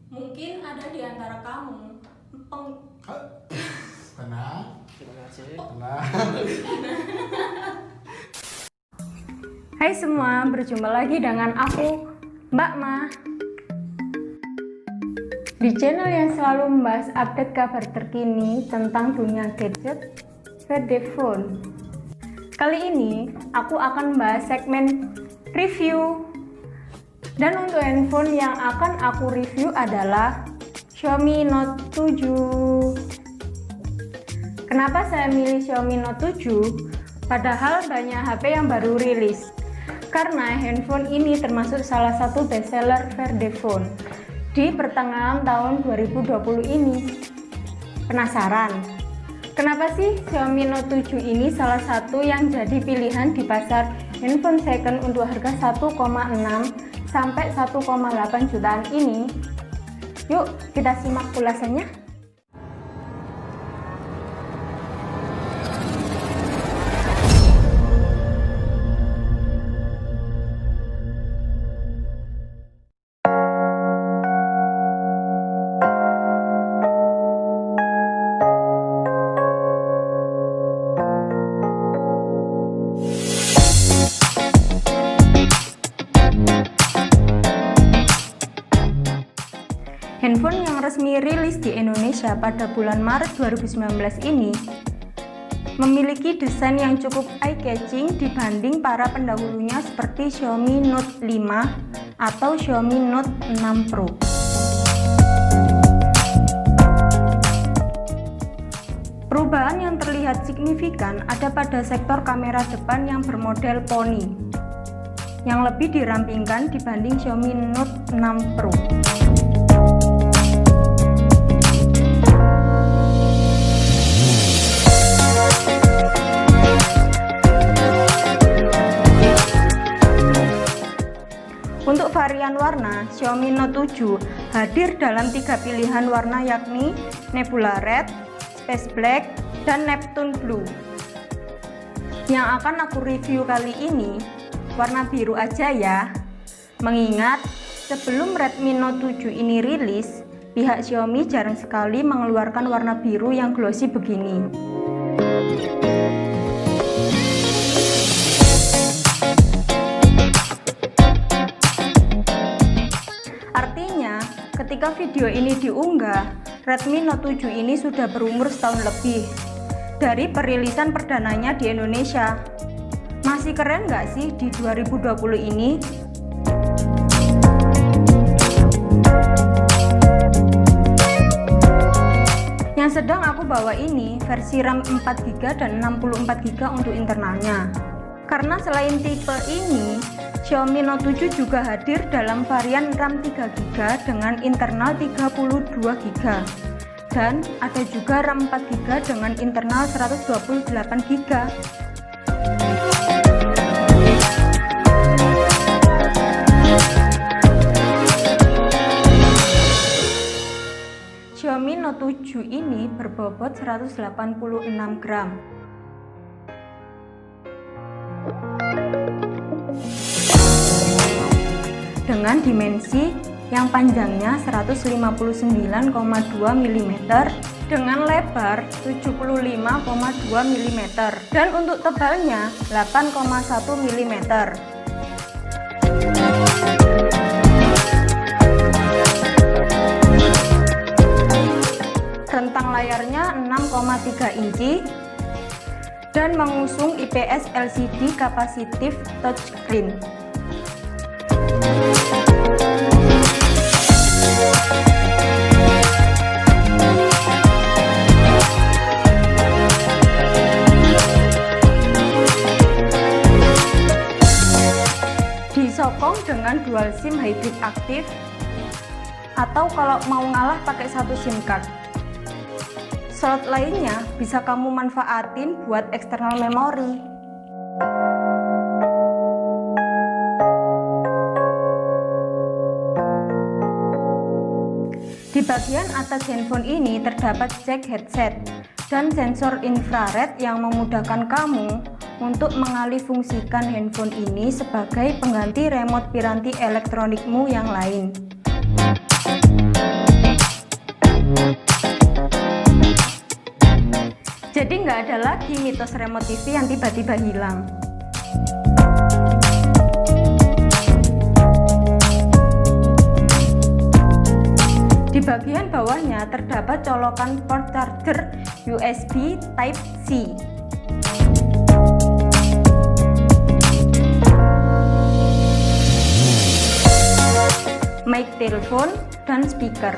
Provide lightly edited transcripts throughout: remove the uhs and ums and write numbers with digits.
Mungkin ada di antara kamu Tenang. Terima kasih. Tenang. Hai semua, berjumpa lagi dengan aku, Mbak Ma. Di channel yang selalu membahas update kabar terkini tentang dunia gadget, smartphone. Kali ini, aku akan membahas segmen review. Dan untuk handphone yang akan aku review adalah Xiaomi Note 7. Kenapa saya milih Xiaomi Note 7? Padahal banyak HP yang baru rilis. Karena handphone ini termasuk salah satu bestseller smartphone di pertengahan tahun 2020 ini. Penasaran? Kenapa sih Xiaomi Note 7 ini salah satu yang jadi pilihan di pasar handphone second untuk harga 1,6 sampai 1,8 jutaan ini? Yuk kita simak ulasannya. Handphone yang resmi rilis di Indonesia pada bulan Maret 2019 ini memiliki desain yang cukup eye-catching dibanding para pendahulunya seperti Xiaomi Note 5 atau Xiaomi Note 6 Pro. Perubahan yang terlihat signifikan ada pada sektor kamera depan yang bermodel poni, yang lebih dirampingkan dibanding Xiaomi Note 6 Pro. Untuk varian warna, Xiaomi Note 7 hadir dalam 3 pilihan warna yakni Nebula Red, Space Black, dan Neptune Blue. Yang akan aku review kali ini, warna biru aja ya. Mengingat sebelum Redmi Note 7 ini rilis, pihak Xiaomi jarang sekali mengeluarkan warna biru yang glossy begini. Artinya, ketika video ini diunggah, Redmi Note 7 ini sudah berumur setahun lebih dari perilisan perdananya di Indonesia. Masih keren nggak sih di 2020 ini? Yang sedang aku bawa ini versi RAM 4GB dan 64GB untuk internalnya. Karena selain tipe ini, Xiaomi Note 7 juga hadir dalam varian RAM 3GB dengan internal 32GB dan ada juga RAM 4GB dengan internal 128GB. Xiaomi Note 7 ini berbobot 186 gram. Dengan dimensi yang panjangnya 159,2 mm dengan lebar 75,2 mm dan untuk tebalnya 8,1 mm. Rentang layarnya 6,3 inci dan mengusung IPS LCD Capacitive Touchscreen. Disokong dengan dual SIM hybrid aktif, atau kalau mau ngalah pakai satu SIM card. Slot lainnya bisa kamu manfaatin buat eksternal memori. Di bagian atas handphone ini terdapat jack headset dan sensor infrared yang memudahkan kamu untuk mengalihfungsikan handphone ini sebagai pengganti remote piranti elektronikmu yang lain. Jadi nggak ada lagi mitos remote TV yang tiba-tiba hilang. Di bagian bawahnya terdapat colokan port charger USB Type-C. Mic telepon dan speaker.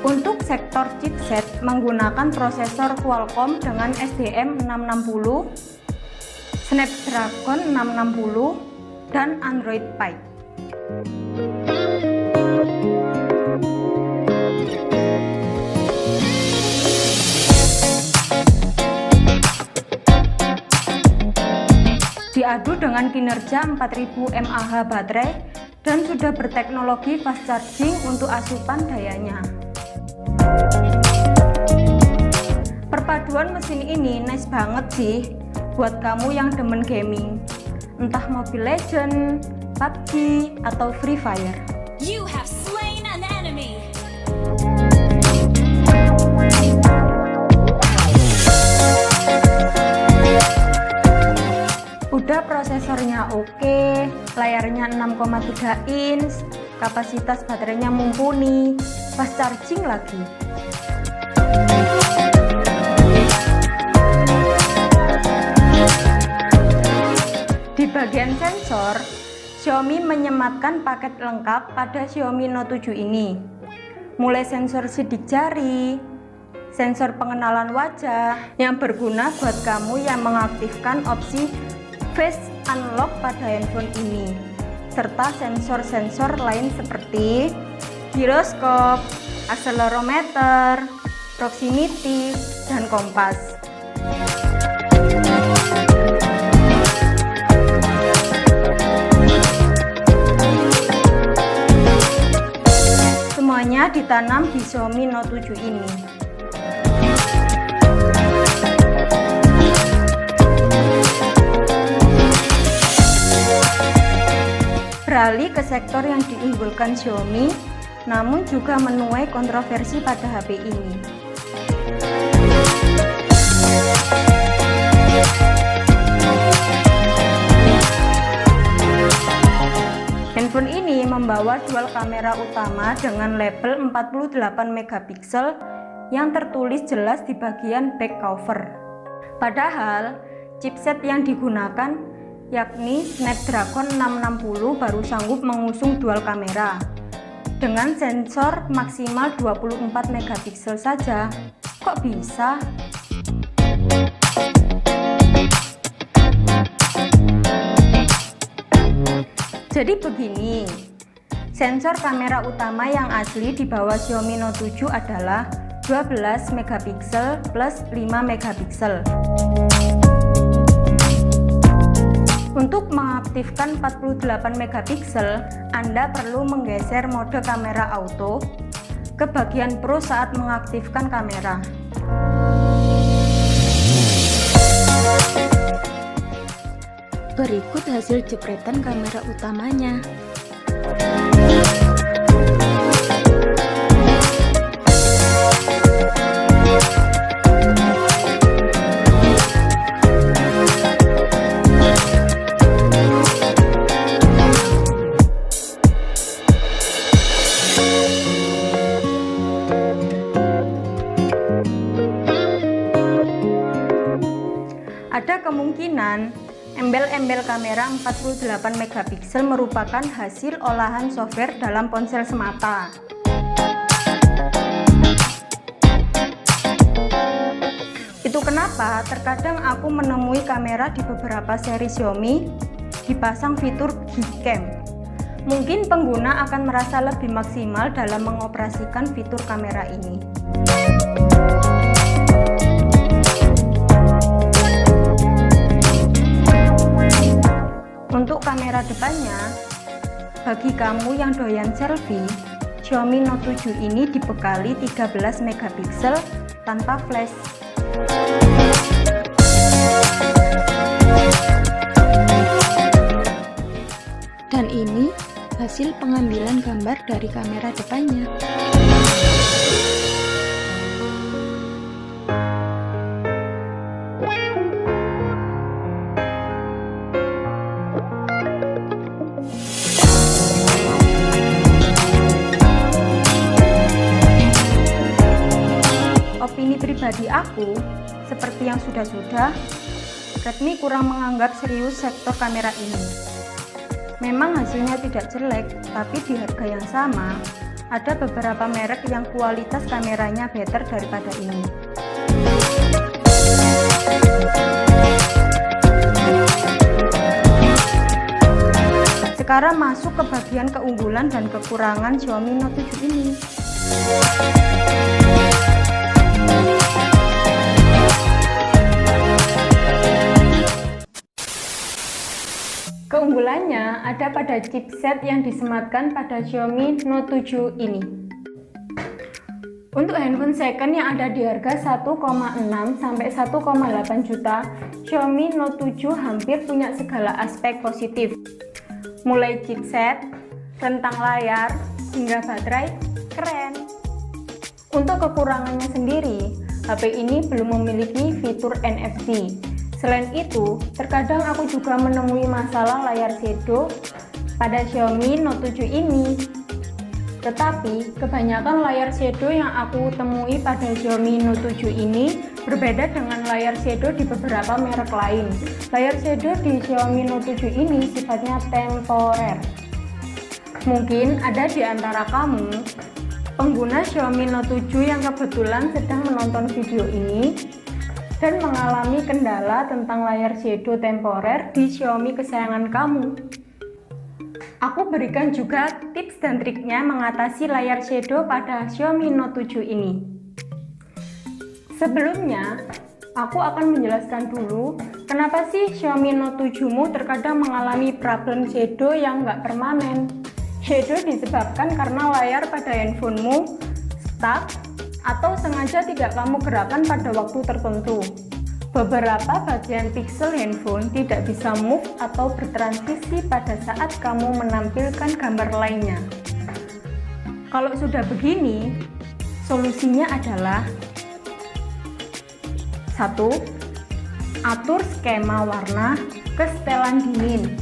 Untuk sektor chipset menggunakan prosesor Qualcomm dengan SDM 660, Snapdragon 660, dan Android Pie. Diadu dengan kinerja 4000 mAh baterai dan sudah berteknologi fast charging untuk asupan dayanya. Perpaduan mesin ini nice banget sih buat kamu yang demen gaming, entah Mobile Legends, PUBG, atau Free Fire. You have slain an enemy. Udah prosesornya oke, layarnya 6,3 inch, kapasitas baterainya mumpuni, fast charging lagi. Di bagian sensor, Xiaomi menyematkan paket lengkap pada Xiaomi Note 7 ini. Mulai sensor sidik jari, sensor pengenalan wajah yang berguna buat kamu yang mengaktifkan opsi Face Unlock pada handphone ini, serta sensor-sensor lain seperti giroskop, akselerometer, proximity, dan kompas. Semuanya ditanam di Xiaomi Note 7 ini. Beralih ke sektor yang diunggulkan Xiaomi, namun juga menuai kontroversi pada HP ini. Handphone ini membawa dual kamera utama dengan label 48 megapiksel yang tertulis jelas di bagian back cover. Padahal chipset yang digunakan yakni Snapdragon 660 baru sanggup mengusung dual kamera dengan sensor maksimal 24 megapiksel saja. Kok bisa? Jadi begini, sensor kamera utama yang asli di bawah Xiaomi Note 7 adalah 12 megapiksel plus 5 megapiksel. Untuk mengaktifkan 48 megapiksel, Anda perlu menggeser mode kamera auto ke bagian Pro saat mengaktifkan kamera. Berikut hasil jepretan kamera utamanya. Ada kemungkinan embel-embel kamera 48 megapiksel merupakan hasil olahan software dalam ponsel semata. Itu kenapa terkadang aku menemui kamera di beberapa seri Xiaomi dipasang fitur Gcam. Mungkin pengguna akan merasa lebih maksimal dalam mengoperasikan fitur kamera ini. Untuk kamera depannya, bagi kamu yang doyan selfie, Xiaomi Note 7 ini dibekali 13 megapiksel tanpa flash. Dan ini hasil pengambilan gambar dari kamera depannya. Opini pribadi aku, seperti yang sudah-sudah, Redmi kurang menganggap serius sektor kamera ini. Memang hasilnya tidak jelek, tapi di harga yang sama, ada beberapa merek yang kualitas kameranya better daripada ini. Sekarang masuk ke bagian keunggulan dan kekurangan Xiaomi Note 7 ini. Keunggulannya ada pada chipset yang disematkan pada Xiaomi Note 7 ini. Untuk handphone second yang ada di harga 1,6 sampai 1,8 juta, Xiaomi Note 7 hampir punya segala aspek positif. Mulai chipset, rentang layar, hingga baterai, keren. Untuk kekurangannya sendiri, HP ini belum memiliki fitur NFC. Selain itu, terkadang aku juga menemui masalah layar shadow pada Xiaomi Note 7 ini. Tetapi, kebanyakan layar shadow yang aku temui pada Xiaomi Note 7 ini berbeda dengan layar shadow di beberapa merek lain. Layar shadow di Xiaomi Note 7 ini sifatnya temporer. Mungkin ada di antara kamu pengguna Xiaomi Note 7 yang kebetulan sedang menonton video ini dan mengalami kendala tentang layar shadow temporer di Xiaomi kesayangan kamu. Aku berikan juga tips dan triknya mengatasi layar shadow pada Xiaomi Note 7 ini. Sebelumnya, aku akan menjelaskan dulu kenapa sih Xiaomi Note 7mu terkadang mengalami problem shadow yang nggak permanen. Shadow disebabkan karena layar pada handphonemu stuck atau sengaja tidak kamu gerakan pada waktu tertentu. Beberapa bagian pixel handphone tidak bisa move atau bertransisi pada saat kamu menampilkan gambar lainnya. Kalau sudah begini, solusinya adalah 1. Atur skema warna ke setelan dingin.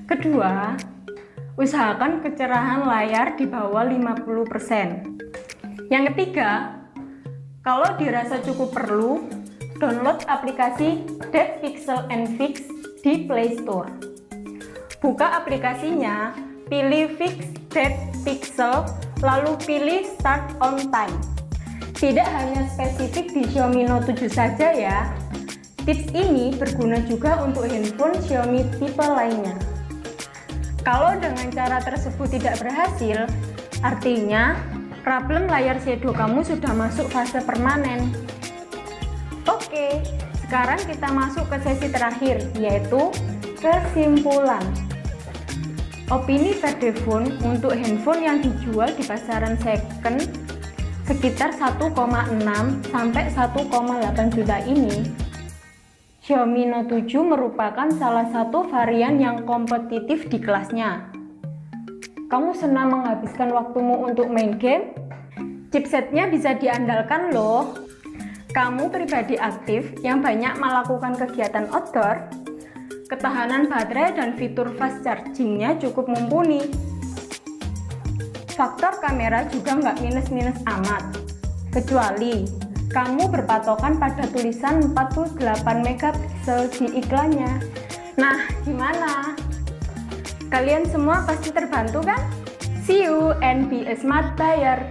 Kedua, usahakan kecerahan layar di bawah 50%. Yang ketiga, kalau dirasa cukup perlu, download aplikasi Dead Pixel and Fix di Play Store. Buka aplikasinya, pilih Fix Dead Pixel, lalu pilih Start on Time. Tidak hanya spesifik di Xiaomi Note 7 saja ya. Tips ini berguna juga untuk handphone Xiaomi tipe lainnya. Kalau dengan cara tersebut tidak berhasil, artinya problem layar shadow kamu sudah masuk fase permanen. Oke, sekarang kita masuk ke sesi terakhir, yaitu kesimpulan. Opini Verdephone untuk handphone yang dijual di pasaran second sekitar 1,6 sampai 1,8 juta ini, Xiaomi Note 7 merupakan salah satu varian yang kompetitif di kelasnya. Kamu senang menghabiskan waktumu untuk main game? Chipsetnya bisa diandalkan loh. Kamu pribadi aktif yang banyak melakukan kegiatan outdoor? Ketahanan baterai dan fitur fast chargingnya cukup mumpuni. Faktor kamera juga nggak minus-minus amat, kecuali kamu berpatokan pada tulisan 48 megapiksel di iklannya. Nah, gimana? Kalian semua pasti terbantu kan? See you and be a smart buyer.